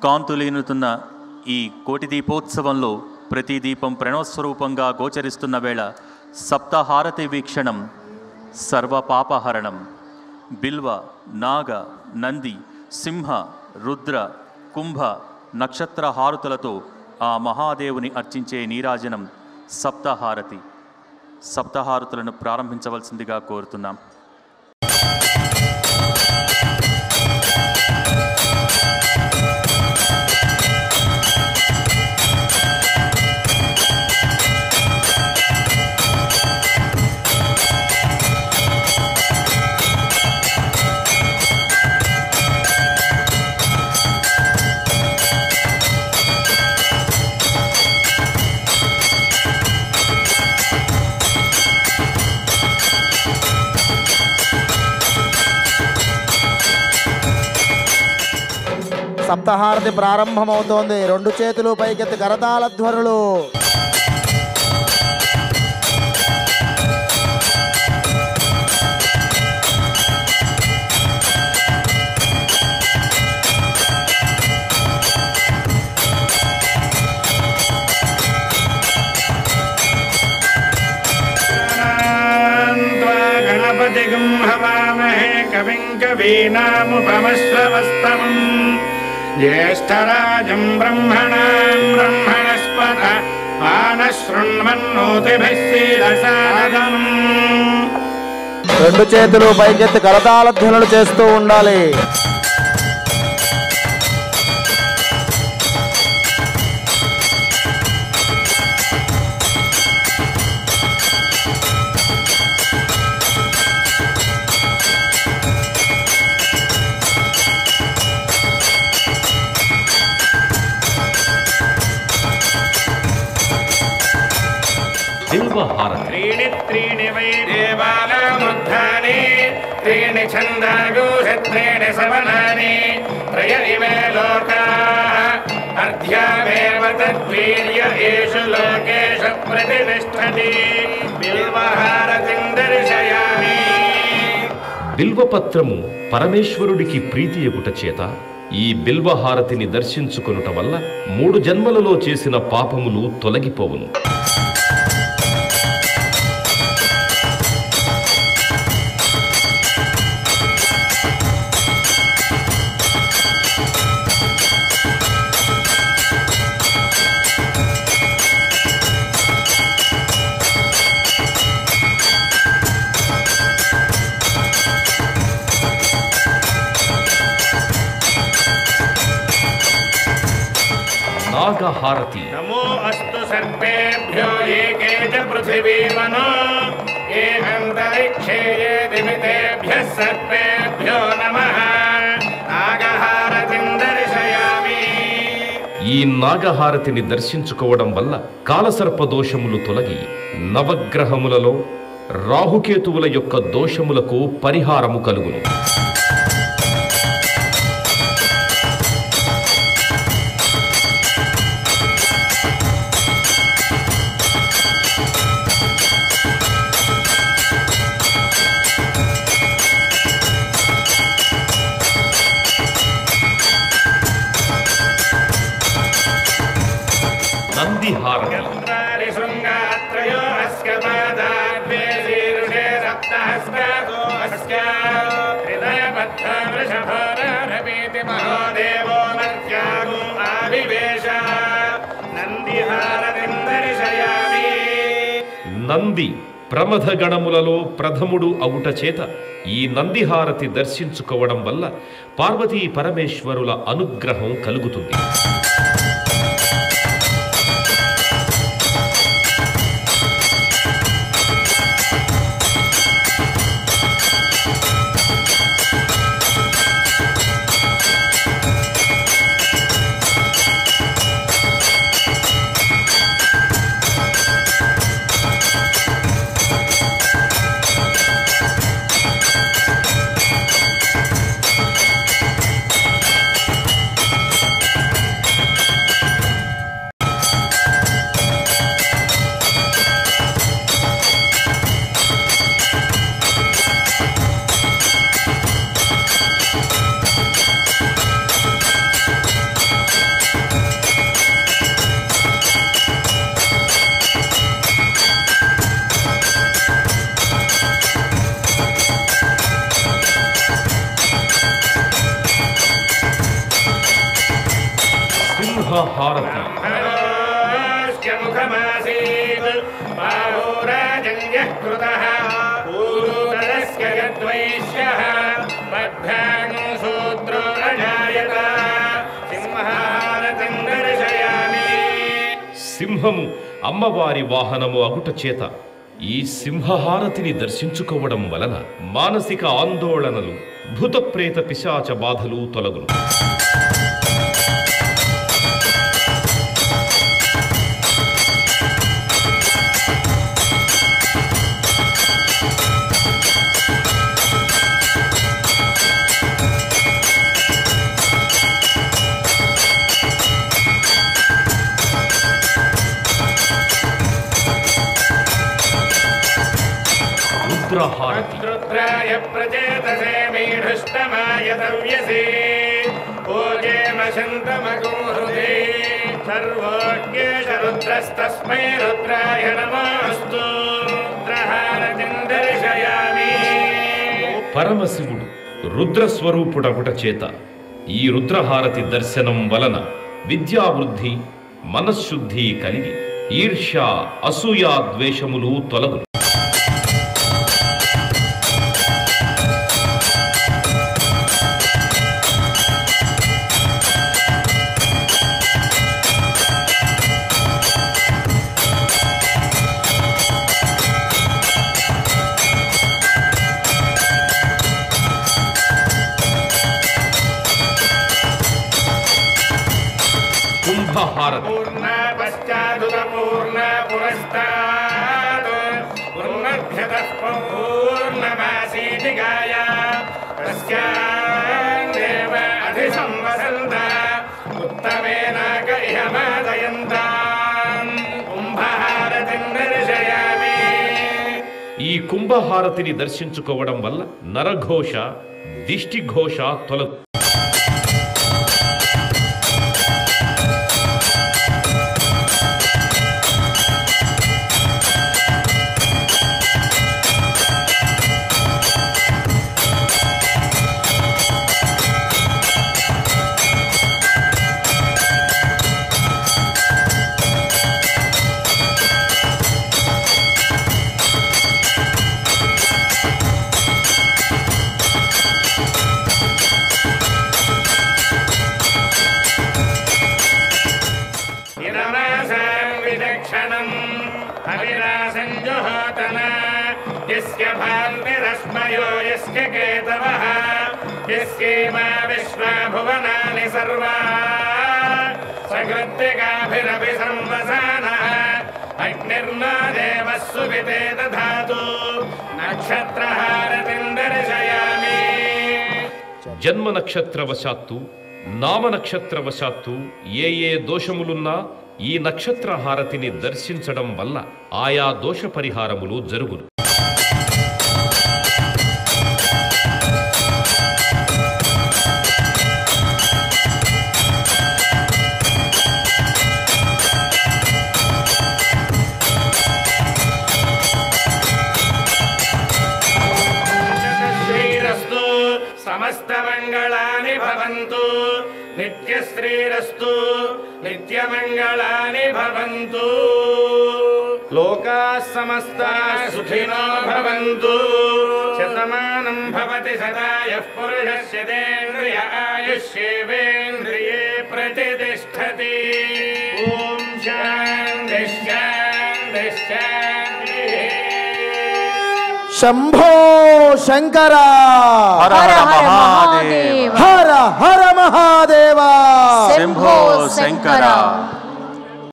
కాంతులీనుతున్న ఈ కోటి దీపోత్సవంలో ప్రతి దీపం ప్రణవస్వరూపంగా గోచరిస్తున్న వేళ సప్తహారతి వీక్షణం సర్వపాపహరణం. బిల్వ, నాగ, నంది, సింహ, రుద్ర, కుంభ నక్షత్ర హారతులతో ఆ మహాదేవుని అర్చించే నీరాజనం సప్తహారతి. సప్తహారతులను ప్రారంభించవలసిందిగా కోరుతున్నాం. సప్తహారతి ప్రారంభమవుతోంది. రెండు చేతులు పైకెత్తి కరతాళ ధ్వనులు. గణపతిగం హవామహే కవిం కవీనాముపమశ్రవస్తమం జ్యేష్ఠరాజం బ్రహ్మణాం బ్రహ్మణస్పత ఆనశృణ్వన్నోతిభిః శీలసాదనం. రెండు చేతులు పైకెత్తి కరతాళ ధ్వనులు చేస్తూ ఉండాలి. त्रीणि त्रीणि वै देवानामुद्धानि त्रीणि छन्दागोषत्रीणि सवनानि त्रय इमे लोकाः अर्ध्यामेव तद्वीर्य एषु लोकेषु प्रतिष्ठति बिल्वहारतिं दर्शयामि. బిల్వపత్రము పరమేశ్వరుడికి ప్రీతి ఎగుట చేత ఈ బిల్వహారతిని దర్శించుకొనుట వల్ల 3 జన్మలలో చేసిన పాపములు తొలగిపోవును. నాగహారతి. నమో అస్తు సర్పేభ్యో ఏకే చ పృథివీమనో ఏ అంతరిక్షే ఏ దివితేభ్యః సర్పేభ్యో నమః. నాగహారతిం దర్శయామి. ఈ నాగహారతిని దర్శించుకోవడం వల్ల కాలసర్ప దోషములు తొలగి నవగ్రహములలో రాహుకేతువుల యొక్క దోషములకు పరిహారము కలుగును. నందిహారతి. నంది ప్రమథ గణములలో ప్రథముడు అవుట చేత ఈ నందిహారతి దర్శించుకోవడం వల్ల పార్వతీ పరమేశ్వరుల అనుగ్రహం కలుగుతుంది. సింహహారతి. ముఖమాసీత్ బాహురాజన్యః కృతః పూరుతరస్య యద్వైశ్యః బద్ధాన్ సూత్రో అజాయత సింహారతిం దర్శయామి. సింహము అమ్మవారి వాహనము అగుట చేత ఈ సింహహారతిని దర్శించుకోవడం వలన మానసిక ఆందోళనలు, భూతప్రేత పిశాచ బాధలు తొలగును. రుద్రాయ ప్రచేతసే మీఢుష్టమాయ దవ్యసే ఓజేమశంతమగోహృదే సర్వోజ్ఞేష రుద్రస్తస్మై రుద్రాయ నమోస్తు. రుద్రహారతిం దర్శయామి. పరమశివుడు రుద్రస్వరూపుడగుట చేత ఈ రుద్రహారతి దర్శనం వలన విద్యావృద్ధి, మనశ్శుద్ధి కలిగి ఈర్ష్య, అసూయ, ద్వేషములు తొలగును. కుంభహారతి. పూర్ణ పశ్చాదుత పూర్ణ పురస్తాద్ పూర్ణభ్యతః పూర్ణమాసీతిగాయ తస్యాం దేవ అధిసంవసంత ఉత్తమేన కైహమాదయంతాం. కుంభహారతిం దర్శయామి. ఈ కుంభహారతిని దర్శించుకోవడం వల్ల నరఘోష, దిష్టిఘోష తొలగు. यस्य भान्तिरश्मयो यस्य केतवः यस्येमा विश्वा भुवनानि सर्वा सकृत्तिकाभिरपि संवसानः अग्निर्नो देवः सुविते दधातु नक्षत्रहारतिं दर्शयामि. జన్మ నక్షత్రవశాత్తు, నామ నక్షత్రవశాత్తు ఏ దోషములున్నా ఈ నక్షత్ర హారతిని దర్శించడం వల్ల ఆయా దోష పరిహారములు జరుగును. సమస్తమంగళాని భవంతు. నిత్యశ్రీరస్తు. నిత్యమంగళాని భవంతు. లోకాః సమస్తాః సుఖినో భవంతు. శతమానం భవతి శతాయః పురుషస్యేంద్రియ ఆయుష్యేవేంద్రియే ప్రతిష్టతి. ఓం శాంతి శాంతి శాంతి. శంభో శంకర హర హర మహాదేవ. హర హర మహాదేవ. శంభో శంకర.